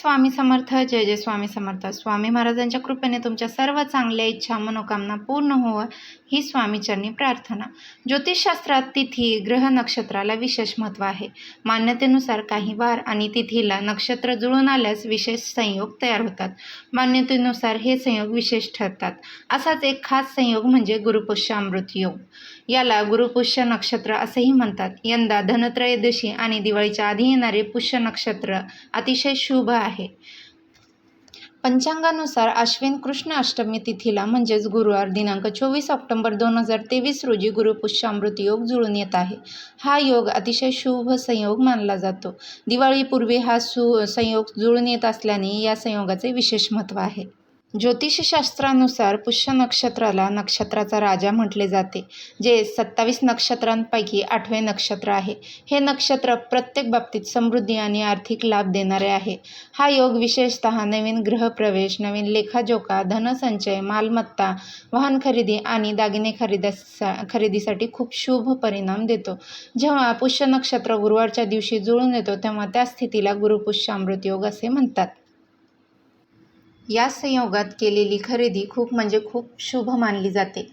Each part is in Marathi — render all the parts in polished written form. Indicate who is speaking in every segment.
Speaker 1: स्वामी समर्थ. जय जय स्वामी समर्थ. स्वामी महाराजांच्या कृपेने तुमच्या सर्व चांगल्या इच्छा मनोकामना पूर्ण होवं ही स्वामीचरणी प्रार्थना. ज्योतिषशास्त्रात तिथी ग्रह नक्षत्राला विशेष महत्त्व आहे. मान्यतेनुसार काही वार आणि तिथीला नक्षत्र जुळून आल्यास विशेष संयोग तयार होतात. मान्यतेनुसार हे संयोग विशेष ठरतात. असाच एक खास संयोग म्हणजे गुरुपुष्य अमृत योग. याला गुरुपुष्य नक्षत्र असेही म्हणतात. यंदा धनत्रयोदशी आणि दिवाळीच्या आधी येणारे पुष्य नक्षत्र अतिशय शुभ आहे. पंचांगानुसार अश्विन कृष्ण अष्टमी तिथीला म्हणजेच गुरुवार दिनांक 24 ऑक्टोबर 2023 रोजी गुरुपुष्य अमृत योग जुळून येत आहे. हा योग अतिशय शुभ संयोग मानला जातो. दिवाळीपूर्वी हा संयोग जुळून येत असल्याने या संयोगाचे विशेष महत्त्व आहे. ज्योतिषशास्त्रानुसार पुष्य नक्षत्राला नक्षत्राचा राजा म्हटले जाते, जे 27 नक्षत्रांपैकी 8वे नक्षत्र आहे. हे नक्षत्र प्रत्येक बाबतीत समृद्धी आणि आर्थिक लाभ देणारे आहे. हा योग विशेषतः नवीन गृहप्रवेश, नवीन लेखाजोखा, धनसंचय, मालमत्ता, वाहन खरेदी आणि दागिने खरेदीसाठी खूप शुभ परिणाम देतो. जेव्हा पुष्य नक्षत्र गुरुवारच्या दिवशी जुळून येतो तेव्हा त्या स्थितीला गुरुपुष्य अमृत योग असे म्हणतात. या संयोगात केलेली खरेदी खूप खूप शुभ मानली जाते.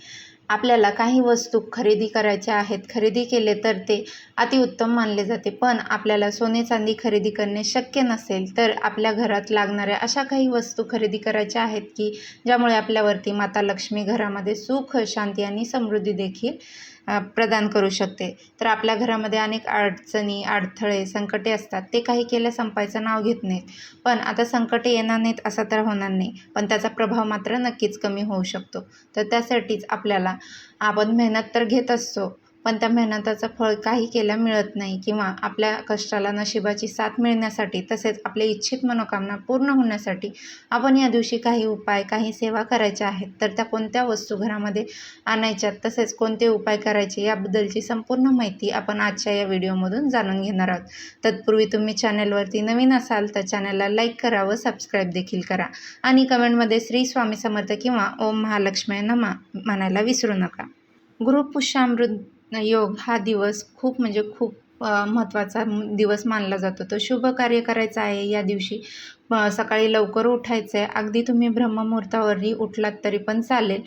Speaker 1: आपल्याला काही वस्तू खरेदी करायच्या आहेत, खरेदी केले तर ते अतिउत्तम मानले जाते. पण आपल्याला सोने चांदी खरेदी करणे शक्य नसेल तर आपल्या घरात लागणाऱ्या अशा काही वस्तू खरेदी करायच्या आहेत की ज्यामुळे आपल्यावरती माता लक्ष्मी घरामध्ये सुख, शांती आणि समृद्धी देखील प्रदान करू शकते. तर आपल्या घरामध्ये अनेक अडचणी, अडथळे, संकटे असतात. ते काही केल्या संपायचं नाव घेत नाहीत. पण आता संकटे येणार नाहीत असं तर होणार नाही, पण त्याचा प्रभाव मात्र नक्कीच कमी होऊ शकतो. तर त्यासाठीच आपण मेहनत तर घेत असतो, पण त्या मेहनताचं फळ काही केल्या मिळत नाही किंवा आपल्या कष्टाला नशिबाची साथ मिळण्यासाठी तसेच आपल्या इच्छित मनोकामना पूर्ण होण्यासाठी आपण या दिवशी काही उपाय, काही सेवा करायच्या आहेत. तर त्या कोणत्या वस्तू घरामध्ये आणायच्या, तसेच कोणते उपाय करायचे याबद्दलची संपूर्ण माहिती आपण आजच्या या व्हिडिओमधून जाणून घेणार आहोत. तत्पूर्वी तुम्ही चॅनलवरती नवीन असाल तर चॅनलला लाईक करा व सबस्क्राईब देखील करा आणि कमेंटमध्ये श्री स्वामी समर्थ किंवा ओम महालक्ष्मी नमः म्हणायला विसरू नका. गुरुपुष्य अमृत योग हा दिवस खूप महत्त्वाचा दिवस मानला जातो. तो शुभ कार्य करायचं आहे. या दिवशी सकाळी लवकर उठायचं आहे. अगदी तुम्ही ब्रह्ममुहूर्तावरही उठलात तरी पण चालेल.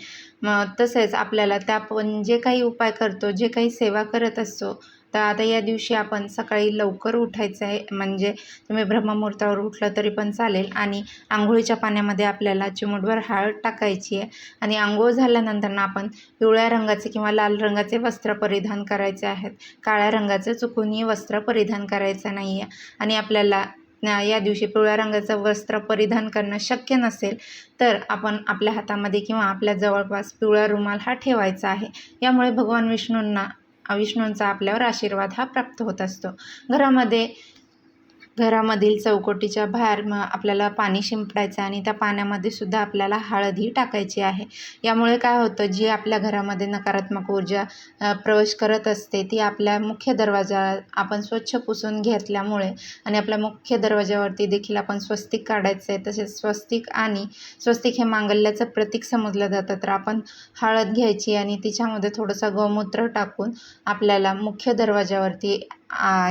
Speaker 1: तसेच आपल्याला आपण जे काही उपाय करतो, जे काही सेवा करत असतो, तर आता या दिवशी आपण सकाळी लवकर उठायचं आहे. म्हणजे तुम्ही ब्रह्ममुहूर्तावर उठलं तरी पण चालेल आणि आंघोळीच्या पाण्यामध्ये आपल्याला चिमूटभर हळद टाकायची आहे आणि आंघोळ झाल्यानंतर आपण पिवळ्या रंगाचे किंवा लाल रंगाचे वस्त्र परिधान करायचे आहेत. काळ्या रंगाचं चुकूनही वस्त्र परिधान करायचं नाही आहे. आणि आपल्याला या दिवशी पिवळ्या रंगाचं वस्त्र परिधान करणं शक्य नसेल तर आपण आपल्या हातामध्ये किंवा आपल्या जवळपास पिवळा रुमाल हा ठेवायचा आहे. यामुळे भगवान विष्णूंचा आपल्यावर आशीर्वाद हा प्राप्त होत असतो. घरामधील चौकटीच्या बाहेर आपल्याला पाणी शिंपडायचं आणि त्या पाण्यामध्ये सुद्धा आपल्याला हळदही टाकायची आहे. यामुळे काय होतं, जी आपल्या घरामध्ये नकारात्मक ऊर्जा प्रवेश करत असते ती आपल्या मुख्य दरवाजा आपण स्वच्छ पुसून घेतल्यामुळे आणि आपल्या मुख्य दरवाजावरती देखील आपण स्वस्तिक काढायचं आहे. तसेच स्वस्तिक हे मांगल्याचं प्रतीक समजलं जातं. तर आपण हळद घ्यायची आणि तिच्यामध्ये थोडंसं गोमूत्र टाकून आपल्याला मुख्य दरवाजावरती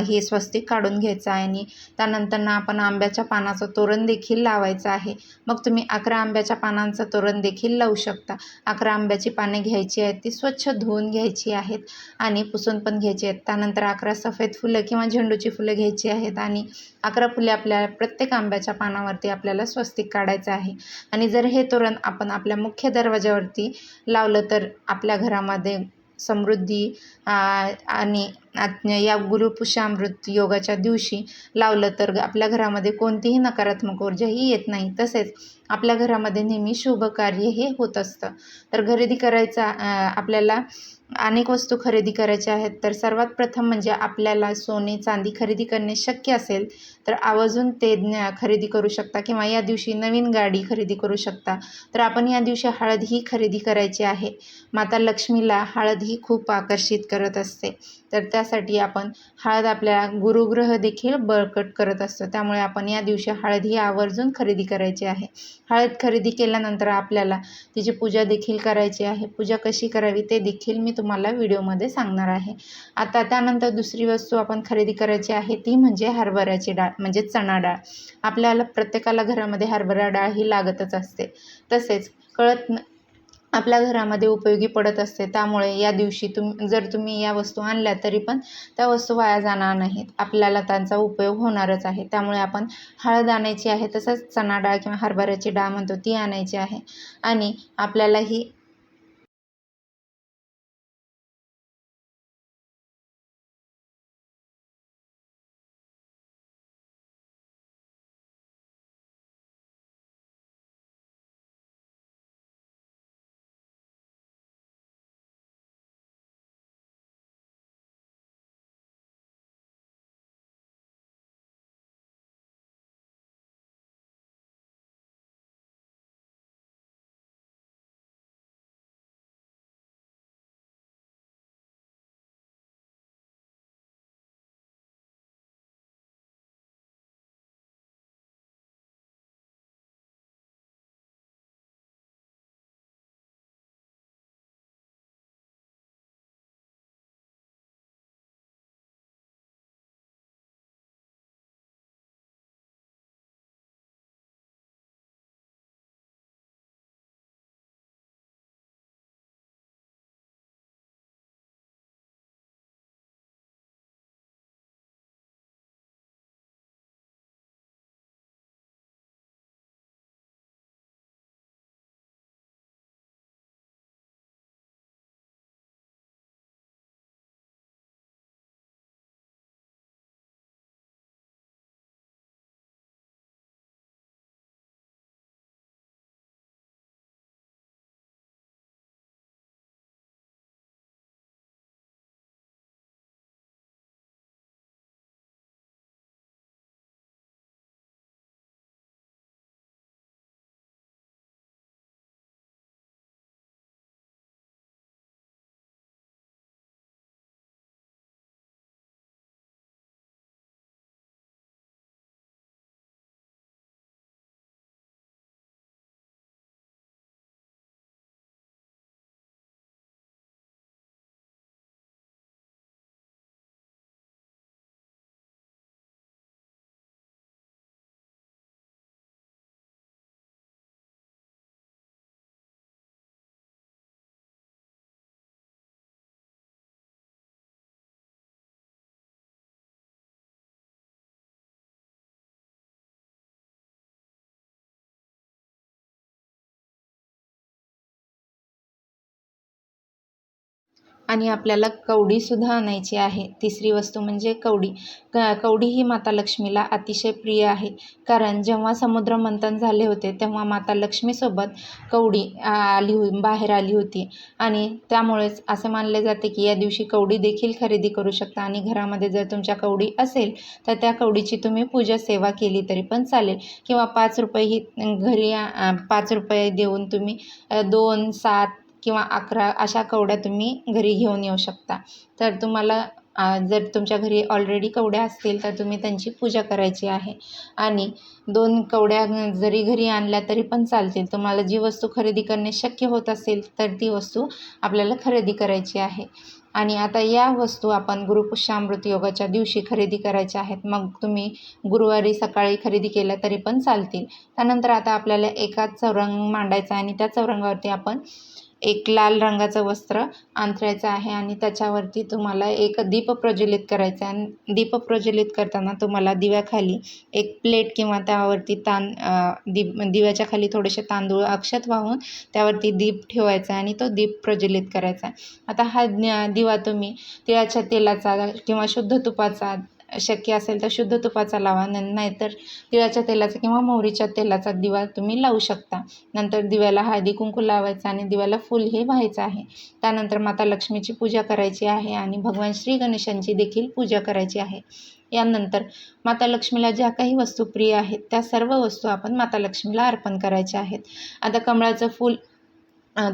Speaker 1: हे स्वस्तिक काढून घ्यायचं आहे आणि त्यानंतर आपण आंब्याच्या पानाचं तोरण देखील लावायचं आहे. मग तुम्ही 11 आंब्याच्या पानांचं तोरण देखील लावू शकता. 11 आंब्याची पाने घ्यायची आहेत, ती स्वच्छ धुवून घ्यायची आहेत आणि पुसून पण घ्यायची आहेत. त्यानंतर 11 सफेद फुलं किंवा झेंडूची फुलं घ्यायची आहेत आणि 11 फुले आपल्या प्रत्येक आंब्याच्या पानावरती आपल्याला स्वस्तिक काढायचं आहे. आणि जर हे तोरण आपण आपल्या मुख्य दरवाजावरती लावलं तर आपल्या घरामध्ये समृद्धी आणि या गुरुपुष्य अमृत योगाच्या दिवशी लावलं तर आपल्या घरामध्ये कोणतीही नकारात्मक ऊर्जाही येत नाही. तसेच आपल्या घरामध्ये नेहमी शुभ कार्य हे होत असतं. तर आपल्याला अनेक वस्तू खरेदी करायच्या आहेत. तर सर्वात प्रथम म्हणजे आपल्याला सोने चांदी खरेदी करणे शक्य असेल तर आवर्जून ते खरेदी करू शकता किंवा या दिवशी नवीन गाडी खरेदी करू शकता. तर आपण या दिवशी हळद ही खरेदी करायची आहे. माता लक्ष्मीला हळद ही खूप आकर्षित करत असते. तर त्यासाठी आपण हळद आपल्या गुरुग्रह देखील बळकट करत असतो. त्यामुळे आपण या दिवशी हळद ही आवर्जून खरेदी करायची आहे. हळद खरेदी केल्यानंतर आपल्याला तिची पूजा देखील करायची आहे. पूजा कशी करावी ते देखील मी तुम्हाला व्हिडिओमध्ये सांगणार आहे. आता त्यानंतर दुसरी वस्तू आपण खरेदी करायची आहे ती म्हणजे हरभऱ्याची डाळ म्हणजे चणा डाळ. आपल्याला प्रत्येकाला घरामध्ये हरभरा डाळ ही लागतच असते. तसेच आपल्या घरामध्ये उपयोगी पडत असते. त्यामुळे या दिवशी जर तुम्ही या वस्तू आणल्या तरी पण त्या वस्तू वाया जाणार नाहीत. आपल्याला त्यांचा उपयोग होणारच आहे. त्यामुळे आपण हळद आणायची आहे, तसंच चणा डाळ किंवा हरभऱ्याची डाळ म्हणतो ती आणायची आहे. आणि आपल्याला ही आणि आपल्याला कवडीसुद्धा आणायची आहे. तिसरी वस्तू म्हणजे कवडी. कवडी ही माता लक्ष्मीला अतिशय प्रिय आहे. कारण जेव्हा समुद्र मंथन झाले होते तेव्हा माता लक्ष्मीसोबत कवडी बाहेर आली होती. आणि त्यामुळेच असे मानले जाते की या दिवशी कवडी देखील खरेदी करू शकता. आणि घरामध्ये जर तुमच्या कवडी असेल तर त्या कवडीची तुम्ही पूजा सेवा केली तरी पण चालेल. किंवा 5 रुपये ही घरी 5 रुपये देऊन तुम्ही 2, 7 किंवा 11 अशा कवड्या तुम्ही घरी घेऊन येऊ शकता. तर तुम्हाला जर तुमच्या घरी ऑलरेडी कवड्या असतील तर तुम्ही त्यांची पूजा करायची आहे. आणि 2 कवड्या जरी घरी आणल्या तरी पण चालतील. तुम्हाला जी वस्तू खरेदी करणे शक्य होत असेल तर ती वस्तू आपल्याला खरेदी करायची आहे. आणि आता या वस्तू आपण गुरुपुष्यामृत योगाच्या दिवशी खरेदी करायच्या आहेत. मग तुम्ही गुरुवारी सकाळी खरेदी केल्या तरी पण चालतील. त्यानंतर आता आपल्याला एका चौरंग मांडायचा आणि त्या चौरंगावरती आपण एक लाल रंगाचं वस्त्र अंथरायचं आहे. आणि त्याच्यावरती तुम्हाला एक दीप प्रज्वलित करायचा आहे. आणि दीप प्रज्वलित करताना तुम्हाला दिव्याखाली एक प्लेट किंवा त्यावरती दिव्याच्या खाली थोडेसे तांदूळ अक्षत वाहून त्यावरती दीप ठेवायचा आणि तो दीप प्रज्वलित करायचा. आता हा दिवा तुम्ही तिळाच्या तेलाचा किंवा शुद्ध तुपाचा, शक्य असेल तर शुद्ध तुपाचा लावा, नाहीतर तिळाच्या तेलाचा किंवा मोहरीच्या तेलाचा दिवा तुम्ही लावू शकता. नंतर दिव्याला हळदी कुंकू लावायचं आणि दिव्याला फूल हे व्हायचं आहे. त्यानंतर माता लक्ष्मीची पूजा करायची आहे आणि भगवान श्री गणेशांची देखील पूजा करायची आहे. यानंतर माता लक्ष्मीला ज्या काही वस्तू प्रिय आहेत त्या सर्व वस्तू आपण माता लक्ष्मीला अर्पण करायच्या आहेत. आता कमळाचं फूल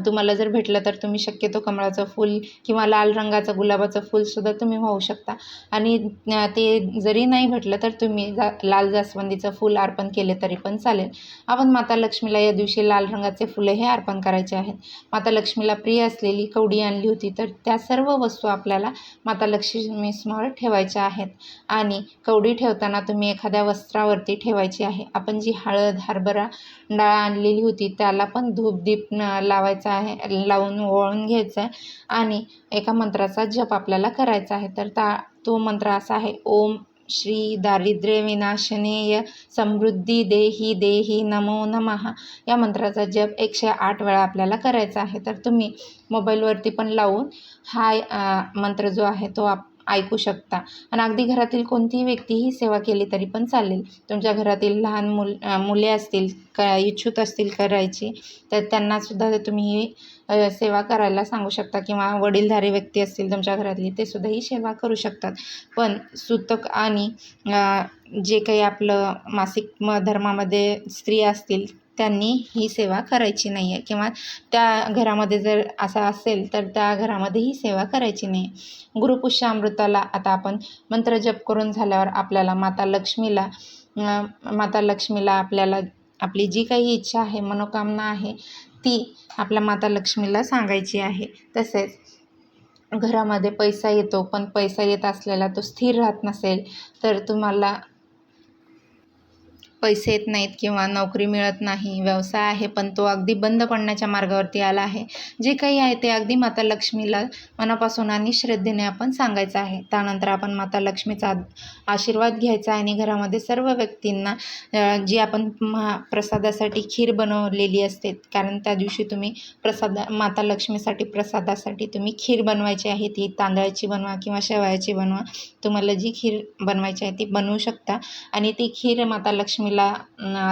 Speaker 1: तुम्हाला जर भेटलं तर तुम्ही शक्यतो कमळाचं फूल किंवा लाल रंगाचं गुलाबाचं फूलसुद्धा तुम्ही वाहू शकता. आणि ते जरी नाही भेटलं तर तुम्ही लाल जास्वंदीचं फूल अर्पण केले तरी पण चालेल. आपण माता लक्ष्मीला या दिवशी लाल रंगाचे फुले हे अर्पण करायचे आहेत. माता लक्ष्मीला प्रिय असलेली कवडी आणली होती, तर त्या सर्व वस्तू आपल्याला माता लक्ष्मीसमोर ठेवायच्या आहेत. आणि कवडी ठेवताना तुम्ही एखाद्या वस्त्रावरती ठेवायची आहे. आपण जी हळद, हरभरा डाळ आणलेली होती त्याला पण धूप-दीप लावायचा आहे, लावून ओवाळून घ्यायचं आहे. आणि एका मंत्राचा जप आपल्याला करायचा आहे. तर तो मंत्र असा आहे, ओम श्री दारिद्र्य विनाशनेय समृद्धी देही देही नमो नमः. या मंत्राचा जप 108 वेळा आपल्याला करायचा आहे. तर तुम्ही मोबाईलवरती पण लावून हा मंत्र जो आहे तो ऐकू शकता. आणि अगदी घरातील कोणतीही व्यक्ती ही सेवा केली तरी पण चालेल. तुमच्या घरातील लहान मुले असतील, इच्छुक असतील करायची, तर त्यांनासुद्धा तुम्ही ही सेवा करायला सांगू शकता. किंवा वडीलधारी व्यक्ती असतील तुमच्या घरातली, ते सुद्धा ही सेवा करू शकतात. पण सूतक आणि जे काही आपलं मासिक धर्मामध्ये स्त्रिया असतील त्यांनी ही सेवा करायची नाही आहे. किंवा त्या घरामध्ये जर असं असेल तर त्या घरामध्ये ही सेवा करायची नाही. गुरुपुष्यामृताला आता आपण मंत्र जप करून झाल्यावर आपल्याला माता लक्ष्मीला आपल्याला आपली जी काही इच्छा आहे, मनोकामना आहे, ती आपल्या माता लक्ष्मीला सांगायची आहे. तसेच घरामध्ये पैसा येतो, पण पैसा येत असलेला तो स्थिर राहत नसेल, तर तुम्हाला पैसे येत नाहीत किंवा नोकरी मिळत नाही, व्यवसाय आहे पण तो अगदी बंद पडण्याच्या मार्गावरती आला आहे, जे काही आहे ते अगदी माता लक्ष्मीला मनापासून आणि श्रद्धेने आपण सांगायचं आहे. त्यानंतर आपण माता लक्ष्मीचा आशीर्वाद घ्यायचा आणि घरामध्ये सर्व व्यक्तींना जी आपण प्रसादासाठी खीर बनवलेली असते, कारण त्या दिवशी तुम्ही माता लक्ष्मीसाठी प्रसादासाठी तुम्ही खीर बनवायची आहे. ती तांदळाची बनवा किंवा शेवयाची बनवा, तुम्हाला जी खीर बनवायची आहे ती बनवू शकता. आणि ती खीर माता लक्ष्मीला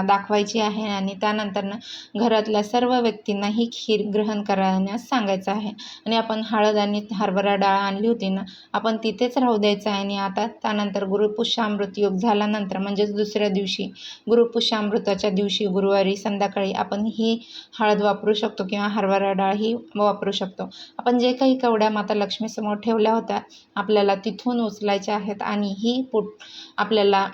Speaker 1: दाखवायची आहे. आणि त्यानंतर घरातल्या सर्व व्यक्तींना ही खीर ग्रहण करण्यास सांगायचं आहे. आणि आपण हळद आणि हरभरा डाळ आणली होती ना, आपण तिथेच राहू द्यायचं आहे. आणि आता त्यानंतर गुरुपुष्यामृत योग झाल्यानंतर म्हणजेच दुसऱ्या दिवशी गुरुपुष्यामृताच्या दिवशी गुरुवारी संध्याकाळी आपण ही हळद वापरू शकतो किंवा हरभरा डाळ ही वापरू शकतो. आपण जे काही कवड्या माता लक्ष्मीसमोर ठेवल्या होत्या आपल्याला तिथून उचलायच्या आहेत. आणि ही आपल्याला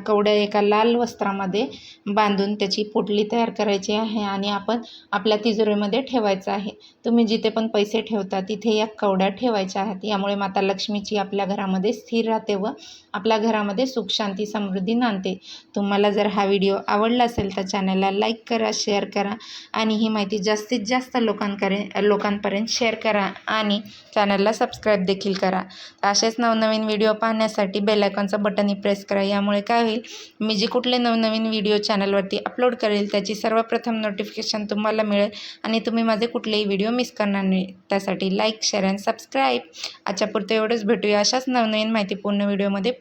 Speaker 1: कवड्या एका लाल वस्त्रामध्ये बांधून त्याची पोटली तयार करायची आहे आणि आपण आपल्या तिजोरीमध्ये ठेवायचं आहे. तुम्ही जिथे पण पैसे ठेवता तिथे या कवड्या ठेवायच्या आहेत. यामुळे माता लक्ष्मीची आपल्या घरामध्ये स्थिर राहते व आपल्या घरामध्ये सुख शांती समृद्धी नांदते. तुम्हाला जर हा व्हिडिओ आवडला असेल तर चॅनलला लाईक करा, शेअर करा आणि ही माहिती जास्तीत जास्त लोकांपर्यंत शेअर करा आणि चॅनलला सबस्क्राईब देखील करा. असेच नवनवीन व्हिडिओ पाहण्यासाठी बेल आयकॉनचं बटनही प्रेस करा. यामुळे काय होईल, मी जे कुठले नवनवीन व्हिडिओ चॅनलवरती अपलोड करेल त्याची सर्वप्रथम नोटिफिकेशन तुम्हाला मिळेल आणि तुम्ही माझे कुठलेही व्हिडिओ मिस करणार नाही. त्यासाठी लाईक, शेअर आणि सबस्क्राईब. आजच्यापुरतं एवढंच. भेटूया अशाच नवनवीन माहितीपूर्ण व्हिडिओमध्ये.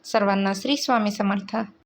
Speaker 1: सर्वांना श्री स्वामी समर्थ.